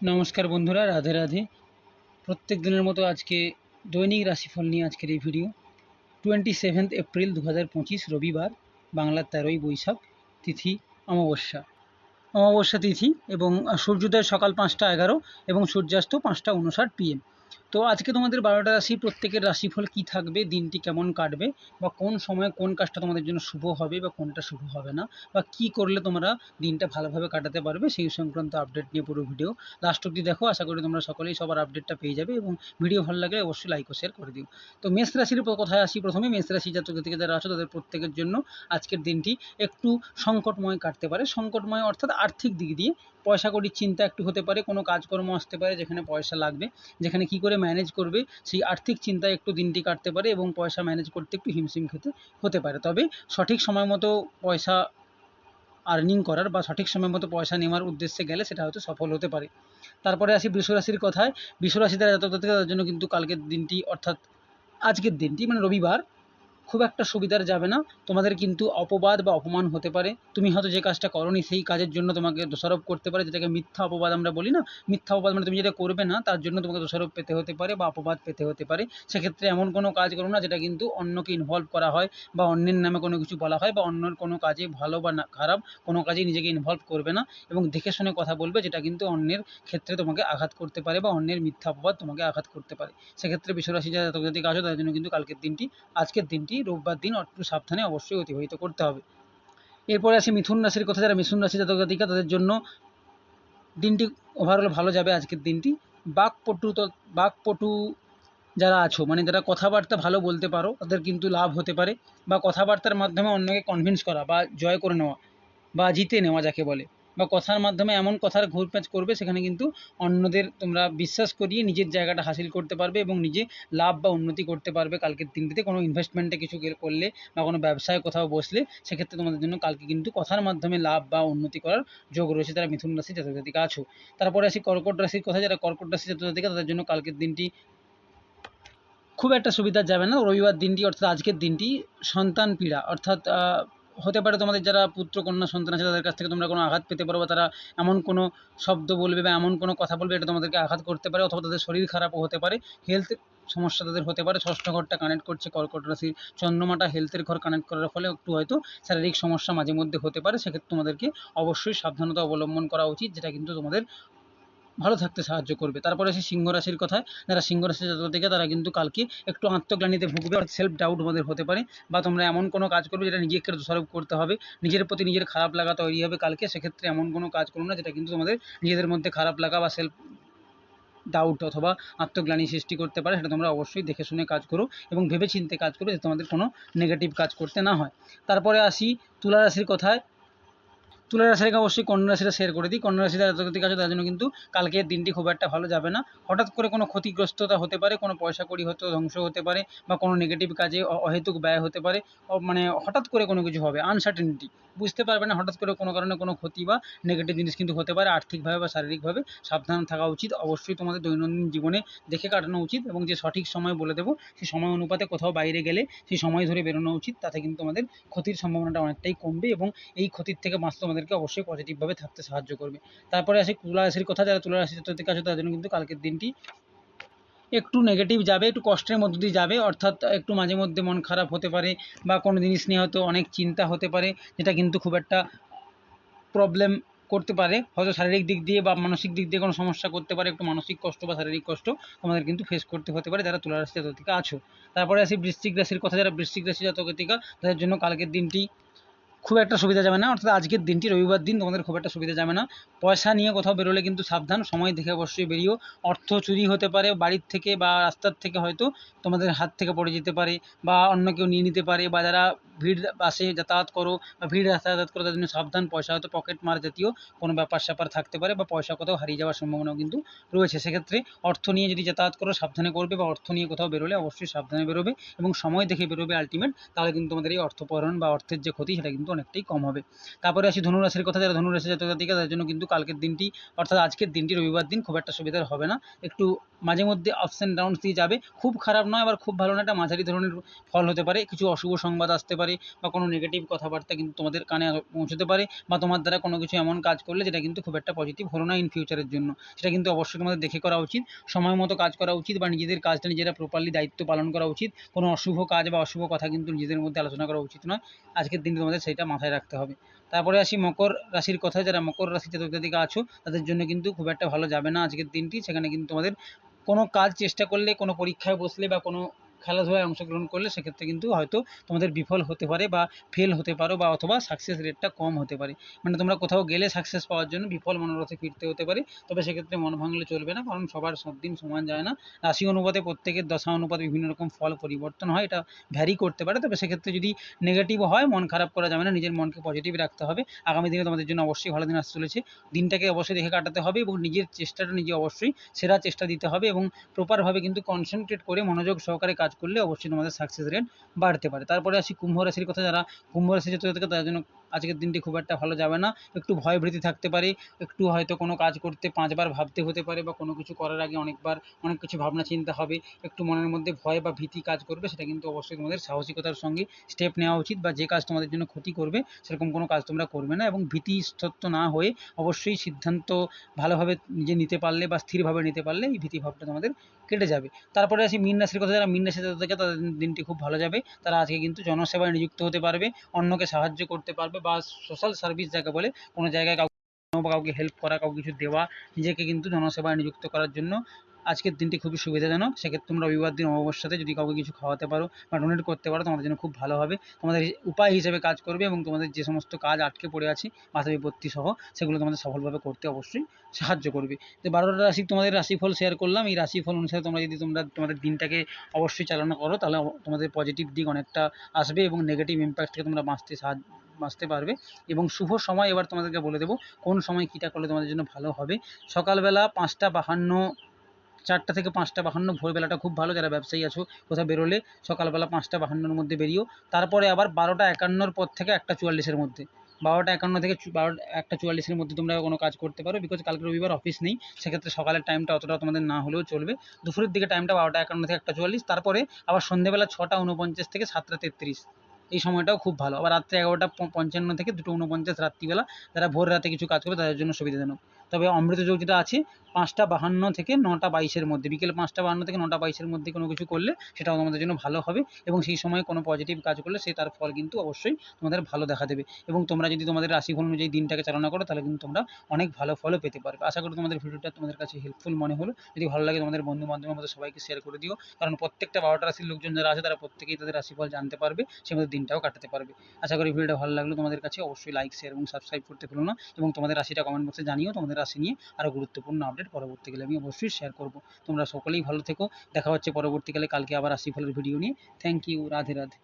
নমস্কার বন্ধুরা, রাধে রাধে। প্রত্যেক দিনের মতো আজকে দৈনিক রাশিফল নিয়ে আজকের এই ভিডিও। 27 এপ্রিল 2025 রবিবার, বাংলার 13ই বৈশাখ, তিথি অমাবস্যা। অমাবস্যা তিথি এবং সূর্যোদয় সকাল 5টা 11 এবং সূর্যাস্ত 5টা 59 PM। তো আজকে তোমাদের 12টা রাশি, প্রত্যেকের রাশিফল কি থাকবে, দিনটি কেমন কাটবে, বা কোন সময় কোন কাজটা তোমাদের জন্য শুভ হবে বা কোনটা শুভ হবে না, বা কি করলে তোমরা দিনটা ভালোভাবে কাটাতে পারবে, সেই সংক্রান্ত আপডেট নিয়ে পুরো ভিডিও লাস্ট অব্দি দেখো। আশা করি তোমরা সকলেই সবার আপডেটটা পেয়ে যাবে, এবং ভিডিও ভালো লাগলে অবশ্যই লাইক ও শেয়ার করে দিও। তো মেষ রাশির কথায় আসি। প্রথমে মেষ রাশি জাতক থেকে যারা আছো তাদের প্রত্যেকের জন্য আজকের দিনটি একটু সংকটময় কাটতে পারে। সংকটময় অর্থাৎ আর্থিক দিক দিয়ে পয়সা কড়ির চিন্তা একটু হতে পারে, কোনো কাজকর্ম আসতে পারে যেখানে পয়সা লাগবে, যেখানে কি করে ম্যানেজ করবে সেই আর্থিক চিন্তায় একটু দিনটি কাটতে পারে, এবং পয়সা ম্যানেজ করতে একটু হিমশিম খেতে হতে পারে। তবে সঠিক সময় মতো পয়সা আর্নিং করার বা সঠিক সময় মতো পয়সা নেওয়ার উদ্দেশ্যে গেলে সেটা হয়তো সফল হতে পারে। তারপরে আসি বৃষ রাশির কথায়। বৃষ রাশি দ্বারা জাতক তাদের জন্য কিন্তু কালকের দিনটি অর্থাৎ আজকের দিনটি মানে রবিবার খুব একটা সুবিধার যাবে না। তোমাদের কিন্তু অপবাদ বা অপমান হতে পারে। তুমি হয়তো যে কাজটা করোনি সেই কাজের জন্য তোমাকে দোষারোপ করতে পারে, যেটাকে মিথ্যা অপবাদ আমরা বলি না। মিথ্যা অপবাদ মানে তুমি যেটা করবে না তার জন্য তোমাকে দোষারোপ পেতে হতে পারে বা অপবাদ পেতে হতে পারে। সেক্ষেত্রে এমন কোনো কাজ করো না যেটা কিন্তু অন্যকে ইনভলভ করা হয়, বা অন্যের নামে কোনো কিছু বলা হয়, বা অন্যের কোনো কাজে ভালো বা না খারাপ কোনো কাজে নিজেকে ইনভলভ করবে না, এবং দেখে শুনে কথা বলবে, যেটা কিন্তু অন্যের ক্ষেত্রে তোমাকে আঘাত করতে পারে বা অন্যের মিথ্যা অপবাদ তোমাকে আঘাত করতে পারে। সেক্ষেত্রে বৃষ রাশি যারা জাতক জাতিকা আছো তাদের জন্য কিন্তু আজকের দিনটি রোববার দিন একটু সাবধানে অবশ্যই অতিবাহিত করতে হবে। এরপরে আসি মিথুন রাশির কথা। যারা মিথুন রাশি জাতক জাতিকা তাদের জন্য দিনটি ওভারঅল ভালো যাবে আজকের দিনটি। বাকপটু যারা আছো, মানে যারা কথাবার্তা ভালো বলতে পারো, তাদের কিন্তু লাভ হতে পারে, বা কথাবার্তার মাধ্যমে অন্যকে কনভিন্স করা বা জয় করে নেওয়া বা জিতে নেওয়া যাকে বলে, বা কথার মাধ্যমে এমন কথার ঘুরপ্যাচ করবে সেখানে কিন্তু অন্যদের তোমরা বিশ্বাস করিয়ে নিজের জায়গাটা হাসিল করতে পারবে, এবং নিজে লাভ বা উন্নতি করতে পারবে কালকের দিনটিতে। কোনো ইনভেস্টমেন্টে কিছু করলে বা কোনো ব্যবসায় কোথাও বসলে সেক্ষেত্রে তোমাদের জন্য কালকে কিন্তু কথার মাধ্যমে লাভ বা উন্নতি করার যোগ রয়েছে যারা মিথুন রাশি জাতক জাতিকা আছো। তারপরে আসি কর্কট রাশির কথা। যারা কর্কট রাশি জাতক জাতিকা তাদের জন্য কালকের দিনটি খুব একটা সুবিধা যাবে না। রবিবার দিনটি অর্থাৎ আজকের দিনটি সন্তান পীড়া অর্থাৎ হতে পারে তোমাদের যারা পুত্র কন্যা সন্তান আছে তাদের কাছ থেকে তোমরা কোনো আঘাত পেতে পারো, বা তারা এমন কোনো শব্দ বলবে বা এমন কোনো কথা বলবে এটা তোমাদেরকে আঘাত করতে পারে, অথবা তাদের শরীর খারাপও হতে পারে, হেলথ সমস্যা তাদের হতে পারে। ষষ্ঠ ঘরটা কানেক্ট করছে কর্কট রাশির চন্দ্রমাটা, হেলথের ঘর কানেক্ট করার ফলে একটু হয়তো শারীরিক সমস্যা মাঝে মধ্যে হতে পারে। সেক্ষেত্রে তোমাদেরকে অবশ্যই সাবধানতা অবলম্বন করা উচিত, যেটা কিন্তু তোমাদের ভালো থাকতে সাহায্য করবে। তারপরে আসি সিংহ রাশির কথায়। যারা সিংহ রাশির জাতক থেকে তারা কিন্তু কালকে একটু আত্মগ্লানিতে ভুগবে, অর্থাৎ সেলফ ডাউট তোমাদের হতে পারে, বা তোমরা এমন কোনো কাজ করবে যেটা নিজেকে দোষারোপ করতে হবে, নিজের প্রতি নিজের খারাপ লাগা তৈরি হবে কালকে। সেক্ষেত্রে এমন কোনো কাজ করো না যেটা কিন্তু তোমাদের নিজেদের মধ্যে খারাপ লাগা বা সেলফ ডাউট অথবা আত্মগ্লানি সৃষ্টি করতে পারে। সেটা তোমরা অবশ্যই দেখে শুনে কাজ করো এবং ভেবে চিন্তে কাজ করো, যাতে তোমাদের কোনো নেগেটিভ কাজ করতে না হয়। তারপরে আসি তুলা রাশির কথায়। তুলা রাশিকে অবশ্যই কন্যা রাশিটা শেয়ার করে দিই। কন্যা রাশি যারা জাতক আছে তার জন্য কিন্তু কালকের দিনটি খুব একটা ভালো যাবে না। হঠাৎ করে কোনো ক্ষতিগ্রস্ততা হতে পারে, কোনো পয়সা কড়ি হয়তো ধ্বংস হতে পারে, বা কোনো নেগেটিভ কাজে অহেতুক ব্যয় হতে পারে। মানে হঠাৎ করে কোনো কিছু হবে, আনসার্টেনিটি, বুঝতে পারবে না, হঠাৎ করে কোনো কারণে কোনো ক্ষতি বা নেগেটিভ জিনিস কিন্তু হতে পারে। আর্থিকভাবে বা শারীরিকভাবে সাবধান থাকা উচিত। অবশ্যই তোমাদের দৈনন্দিন জীবনে দেখে কাটানো উচিত, এবং যে সঠিক সময় বলে দেবো সেই সময় অনুপাতে কোথাও বাইরে গেলে সেই সময় ধরে বেরোনো উচিত। তাতে কিন্তু তোমাদের ক্ষতির সম্ভাবনাটা অনেকটাই কমবে, এবং এই ক্ষতির থেকে বাঁচতে তোমাদেরকে অবশ্যই পজিটিভভাবে থাকতে সাহায্য করবে। তারপরে আসি তুলা রাশির কথা। যারা তুলা রাশি জাতক আছে তাদের জন্য কিন্তু কালকের দিনটি একটু নেগেটিভ যাবে, একটু কষ্টের মধ্য দিয়ে যাবে, অর্থাৎ একটু মাঝে মধ্যে মন খারাপ হতে পারে, বা কোনো জিনিস নিয়ে হয়তো অনেক চিন্তা হতে পারে, যেটা কিন্তু খুব একটা প্রবলেম করতে পারে, হয়তো শারীরিক দিক দিয়ে বা মানসিক দিক দিয়ে কোনো সমস্যা করতে পারে। একটু মানসিক কষ্ট বা শারীরিক কষ্ট তোমাদের কিন্তু ফেস করতে হতে পারে যারা তুলা রাশি জাতক আছো। তারপরে আসি বৃশ্চিক রাশির কথা। যারা বৃশ্চিক রাশি জাতক তাদের জন্য কালকের দিনটি খুব একটা সুবিধা যাবে না, অর্থাৎ আজকের দিনটি রবিবার দিন তোমাদের খুব একটা সুবিধা যাবে না। পয়সা নিয়ে কোথাও বেরোলে কিন্তু সাবধান, সময় দেখে অবশ্যই বেরিও। অর্থ চুরি হতে পারে বাড়ির থেকে বা রাস্তার থেকে, হয়তো তোমাদের হাত থেকে পড়ে যেতে পারে, বা অন্য কেউ নিয়ে নিতে পারে, বা যারা ভিড় বাসে যাতায়াত করো বা ভিড় রাস্তায় যাতায়াত করো তাদের জন্য সাবধান। পয়সা হয়তো পকেট মার জাতীয় কোনো ব্যাপার স্যাপার থাকতে পারে, বা পয়সা কোথাও হারিয়ে যাওয়ার সম্ভাবনাও কিন্তু রয়েছে। সেক্ষেত্রে অর্থ নিয়ে যদি যাতায়াত করো সাবধানে করবে, বা অর্থ নিয়ে কোথাও বেরোলে অবশ্যই সাবধানে বেরোবে এবং সময় দেখে বেরোবে আলটিমেট। তাহলে কিন্তু তোমাদের এই অর্থপহরণ বা অর্থের যে ক্ষতি সেটা কিন্তু অনেকটাই কম হবে। তারপরে আসি ধনুরাশির কথা। যারা ধনুরাশি জাতক জাতিকা তাদের জন্য কিন্তু কালকের দিনটি অর্থাৎ আজকের দিনটি রবিবার দিন খুব একটা সুবিধার হবে না। একটু মাঝে মধ্যে আপস অ্যান্ড ডাউনস দিয়ে যাবে, খুব খারাপ নয় আবার খুব ভালো নয়, একটা মাঝারি ধরনের ফল হতে পারে। কিছু অশুভ সংবাদ আসতে পারে, পারে, বা কোনো নেগেটিভ কথাবার্তা কিন্তু তোমাদের কানে পৌঁছতে পারে, বা তোমার দ্বারা কোনো কিছু এমন কাজ করলে যেটা কিন্তু খুব একটা পজিটিভ হলো না ইন ফিউচারের জন্য। সেটা কিন্তু অবশ্যই তোমাদের দেখে করা উচিত, সময় মতো কাজ করা উচিত, বা নিজেদের কাজটা নিজেরা প্রপারলি দায়িত্ব পালন করা উচিত। কোনো অশুভ কাজ বা অশুভ কথা কিন্তু নিজেদের মধ্যে আলোচনা করা উচিত নয়। আজকের দিনে তোমাদের সেইটা মাথায় রাখতে হবে। তারপরে আসি মকর রাশির কথায়। যারা মকর রাশিতে জাতক আছো তাদের জন্য কিন্তু খুব একটা ভালো যাবে না আজকের দিনটি। সেখানে কিন্তু তোমাদের কোনো কাজ চেষ্টা করলে, কোনো পরীক্ষায় বসলে, বা কোনো খেলাধুলায় অংশগ্রহণ করলে সেক্ষেত্রে কিন্তু হয়তো তোমাদের বিফল হতে পারে, বা ফেল হতে পারো, বা অথবা সাকসেস রেটটা কম হতে পারে। মানে তোমরা কোথাও গেলে সাকসেস পাওয়ার জন্য বিফল মনোরথে ফিরতে হতে পারে। তবে সেক্ষেত্রে মন ভাঙলে চলবে না, কারণ সবার সব দিন সমান যায় না। রাশি অনুপাতে প্রত্যেকের দশা অনুপাতে বিভিন্ন রকম ফল পরিবর্তন হয়, এটা ভ্যারি করতে পারে। তবে সেক্ষেত্রে যদি নেগেটিভ হয়, মন খারাপ করা যাবে না, নিজের মনকে পজিটিভ রাখতে হবে। আগামী দিনে তোমাদের জন্য অবশ্যই ভালো দিন আসতে চলেছে। দিনটাকে অবশ্যই দেখে কাটাতে হবে, এবং নিজের চেষ্টাটা নিজে অবশ্যই সেরা চেষ্টা দিতে হবে, এবং প্রপারভাবে কিন্তু কনসেন্ট্রেট করে মনোযোগ সহকারে কাজ করলে অবশ্যই তোমাদের সাকসেস রেট বাড়তে পারে। তারপরে আসি কুম্ভ রাশির কথা। যারা কুম্ভ রাশি জাতক থাকে তাদের জন্য আজকের দিনটি খুব একটা ভালো যাবে না। একটু ভয়ভীতি থাকতে পারে, একটু হয়তো কোনো কাজ করতে 5 বার ভাবতে হতে পারে, বা কোনো কিছু করার আগে অনেকবার অনেক কিছু ভাবনা চিন্তা হবে, একটু মনের মধ্যে ভয় বা ভীতি কাজ করবে। সেটা কিন্তু অবশ্যই তোমাদের সাহসিকতার সঙ্গে স্টেপ নেওয়া উচিত, বা যে কাজ তোমাদের জন্য ক্ষতি করবে সেরকম কোনো কাজ তোমরা করবে না, এবং ভীতিস্তত্ব না হয়ে অবশ্যই সিদ্ধান্ত ভালোভাবে নিজে নিতে পারলে, বা স্থিরভাবে নিতে পারলে এই ভীতিভাবটা তোমাদের কেটে যাবে। তারপরে আসি মীন রাশির কথা। যারা মীন রাশিতে থাকে তাদের দিনটি খুব ভালো যাবে। তারা আজকে কিন্তু জনসেবায় নিযুক্ত হতে পারবে, অন্যকে সাহায্য করতে পারবে, বা সোশ্যাল সার্ভিস যাকে বলে, কোনো জায়গায় বা কাউকে হেল্প করা, কাউকে কিছু দেওয়া, নিজেকে কিন্তু জনসেবায় নিযুক্ত করার জন্য আজকের দিনটি খুবই সুবিধাজনক। সেক্ষেত্রে তোমরা রবিবার দিন অমাবস্যাতে যদি কাউকে কিছু খাওয়াতে পারো বা ডোনেট করতে পারো, তোমাদের জন্য খুব ভালো হবে। তোমাদের উপায় হিসেবে কাজ করবে, এবং তোমাদের যে সমস্ত কাজ আটকে পড়ে আছে বাধা বিপত্তি সহ, সেগুলো তোমাদের সফলভাবে করতে অবশ্যই সাহায্য করবে। তো 12টা রাশি তোমাদের রাশিফল শেয়ার করলাম। এই রাশিফল অনুসারে তোমরা যদি তোমাদের দিনটাকে অবশ্যই চালনা করো, তাহলে তোমাদের পজিটিভ দিক অনেকটা আসবে, এবং নেগেটিভ ইম্প্যাক্ট থেকে তোমরা বাঁচতে পারবে। এবং শুভ সময় এবার তোমাদেরকে বলে দেবো কোন সময় কীটা করলে তোমাদের জন্য ভালো হবে। সকালবেলা 5টা 52, 4টা থেকে 5টা 52 ভোরবেলাটা খুব ভালো। যারা ব্যবসায়ী আছো, কোথাও বেরোলে সকালবেলা 5টা 52-র মধ্যে বেরিও। তারপরে আবার 12টা 51-র পর থেকে 1টা 44-এর মধ্যে, 12টা 51 থেকে 1টা 44-এর মধ্যে তোমরা কোনো কাজ করতে পারো। বিকজ কালকে রবিবার অফিস নেই, সেক্ষেত্রে সকালের টাইমটা অতটা তোমাদের না হলেও চলবে। দুপুরের দিকে টাইমটা 12টা 51 থেকে 1টা 44, তারপরে আবার সন্ধ্যেবেলা 6টা 49 থেকে 7টা 33, এই সময়টাও খুব ভালো। আবার রাত্রে 11টা 55 থেকে 2টা 49 রাত্রিবেলা, যারা ভোর রাতে কিছু কাজ করবে তাদের জন্য সুবিধাজনক। তবে অমৃত যোগ যেটা আছে 5টা 52 থেকে 9টা 22-এর মধ্যে, বিকেল 5টা 52 থেকে 9টা 22-এর মধ্যে কোনো কিছু করলে সেটাও তোমাদের জন্য ভালো হবে, এবং সেই সময় কোনো পজিটিভ কাজ করলে সে তার ফল কিন্তু অবশ্যই তোমাদের ভালো দেখা দেবে। এবং তোমরা যদি তোমাদের রাশিফল অনুযায়ী দিনটাকে চালনা করো, তাহলে কিন্তু তোমরা অনেক ভালো ফলও পেতে পারবে। আশা করি তোমাদের ভিডিওটা তোমাদের কাছে হেল্পফুল মনে হলো। যদি ভালো লাগে তোমাদের বন্ধু বান্ধবের মধ্যে সবাইকে শেয়ার করে দিও, কারণ প্রত্যেকটা 12টা রাশির লোকজন যারা আছে তারা প্রত্যেকেই তাদের রাশিফল জানতে পারবে, সে মধ্যে দিনটাও কাটাতে পারবে। আশা করি ভিডিওটা ভালো লাগলো তোমাদের কাছে। অবশ্যই লাইক, শেয়ার এবং সাবস্ক্রাইব করতে ভুলো না, এবং তোমাদের রাশিটা কমেন্ট বক্সে জানিও। তোমাদের রাশি নিয়ে আরও গুরুত্বপূর্ণ আপডেট পরবর্তীকালে আমি অবশ্যই শেয়ার করব। তোমরা সকলেই ভালো থেকো। দেখা হচ্ছে পরবর্তীকালে কালকে আবার রাশিফলের ভিডিও নিয়ে। Thank you. রাধে রাধে।